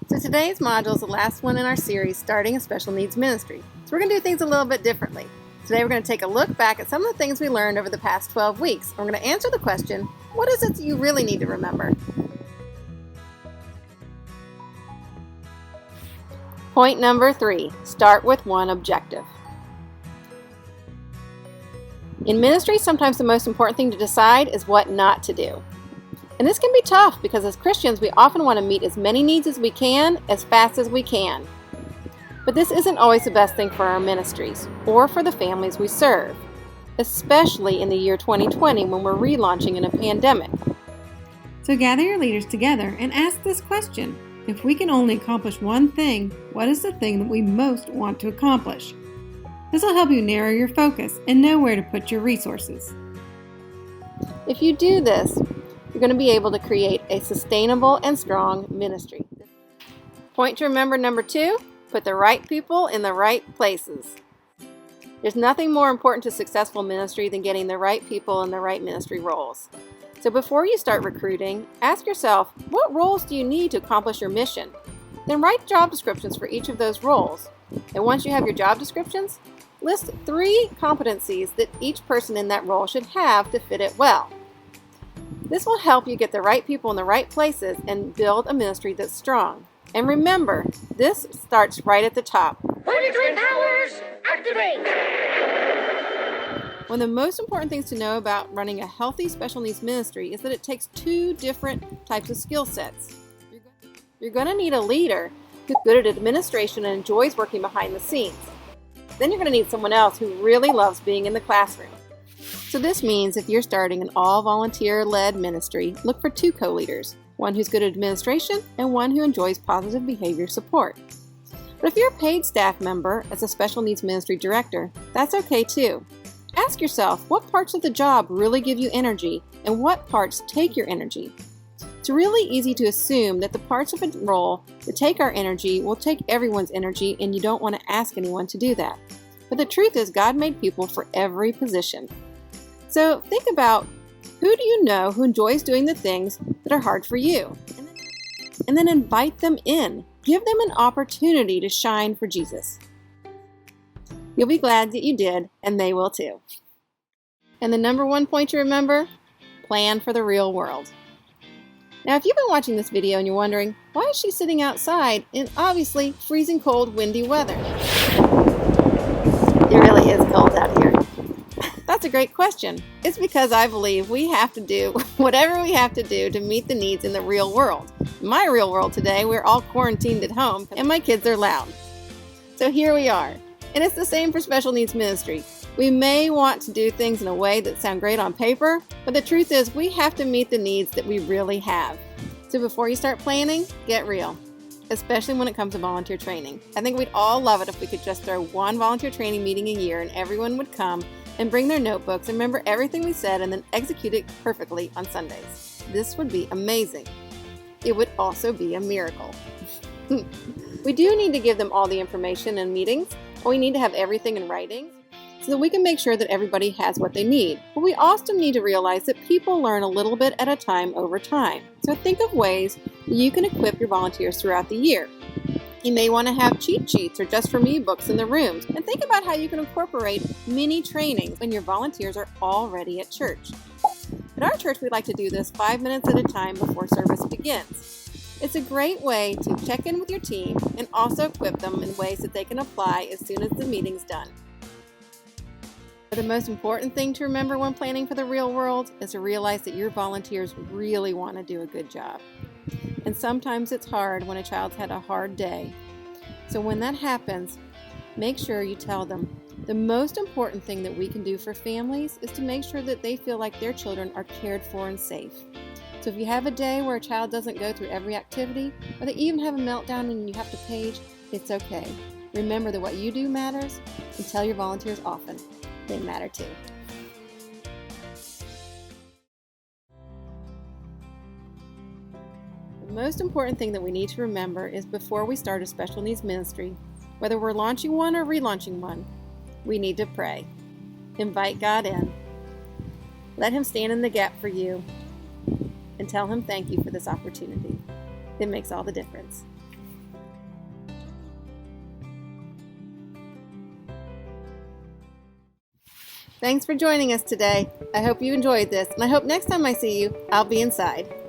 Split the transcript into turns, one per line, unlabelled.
So today's module is the last one in our series, Starting a Special Needs Ministry. So we're going to do things a little bit differently. Today we're going to take a look back at some of the things we learned over the past 12 weeks. We're going to answer the question, what is it that you really need to remember? Point number 3, start with one objective. In ministry, sometimes the most important thing to decide is what not to do. And this can be tough because as Christians, we often want to meet as many needs as we can, as fast as we can. But this isn't always the best thing for our ministries or for the families we serve, especially in the year 2020 when we're relaunching in a pandemic.
So gather your leaders together and ask this question. If we can only accomplish one thing, what is the thing that we most want to accomplish? This will help you narrow your focus and know where to put your resources.
If you do this, you're going to be able to create a sustainable and strong ministry. Point to remember number 2, put the right people in the right places. There's nothing more important to successful ministry than getting the right people in the right ministry roles. So before you start recruiting, ask yourself, what roles do you need to accomplish your mission? Then write job descriptions for each of those roles. And once you have your job descriptions, list 3 competencies that each person in that role should have to fit it well. This will help you get the right people in the right places and build a ministry that's strong. And remember, this starts right at the top.
Holy Twin Powers, activate!
One of the most important things to know about running a healthy special needs ministry is that it takes 2 different types of skill sets. You're going to need a leader who's good at administration and enjoys working behind the scenes. Then you're going to need someone else who really loves being in the classroom. So this means if you're starting an all-volunteer-led ministry, look for 2 co-leaders, one who's good at administration and one who enjoys positive behavior support. But if you're a paid staff member as a special needs ministry director, that's okay too. Ask yourself, what parts of the job really give you energy and what parts take your energy? It's really easy to assume that the parts of a role that take our energy will take everyone's energy, and you don't want to ask anyone to do that. But the truth is, God made people for every position. So think about, who do you know who enjoys doing the things that are hard for you? And then invite them in. Give them an opportunity to shine for Jesus. You'll be glad that you did, and they will too. And the number 1 point to remember, plan for the real world. Now, if you've been watching this video and you're wondering, why is she sitting outside in obviously freezing cold, windy weather? It really is cold out here. That's a great question. It's because I believe we have to do whatever we have to do to meet the needs in the real world. In my real world today, we're all quarantined at home and my kids are loud. So here we are. And it's the same for special needs ministry. We may want to do things in a way that sound great on paper, but the truth is we have to meet the needs that we really have. So before you start planning, get real, especially when it comes to volunteer training. I think we'd all love it if we could just throw 1 volunteer training meeting a year and everyone would come and bring their notebooks and remember everything we said and then execute it perfectly on Sundays. This would be amazing. It would also be a miracle. We do need to give them all the information in meetings, and we need to have everything in writing so that we can make sure that everybody has what they need. But we also need to realize that people learn a little bit at a time over time. So think of ways that you can equip your volunteers throughout the year. You may want to have cheat sheets or just for me books in the rooms, and think about how you can incorporate mini trainings when your volunteers are already at church. At our church, we like to do this 5 minutes at a time before service begins. It's a great way to check in with your team and also equip them in ways that they can apply as soon as the meeting's done. But the most important thing to remember when planning for the real world is to realize that your volunteers really want to do a good job. And sometimes it's hard when a child's had a hard day. So when that happens, make sure you tell them the most important thing that we can do for families is to make sure that they feel like their children are cared for and safe. So if you have a day where a child doesn't go through every activity, or they even have a meltdown and you have to page, it's okay. Remember that what you do matters, and tell your volunteers often. They matter too. The most important thing that we need to remember is before we start a special needs ministry, whether we're launching one or relaunching one, we need to pray. Invite God in. Let Him stand in the gap for you and tell Him thank you for this opportunity. that makes all the difference. Thanks for joining us today. I hope you enjoyed this, and I hope next time I see you, I'll be inside.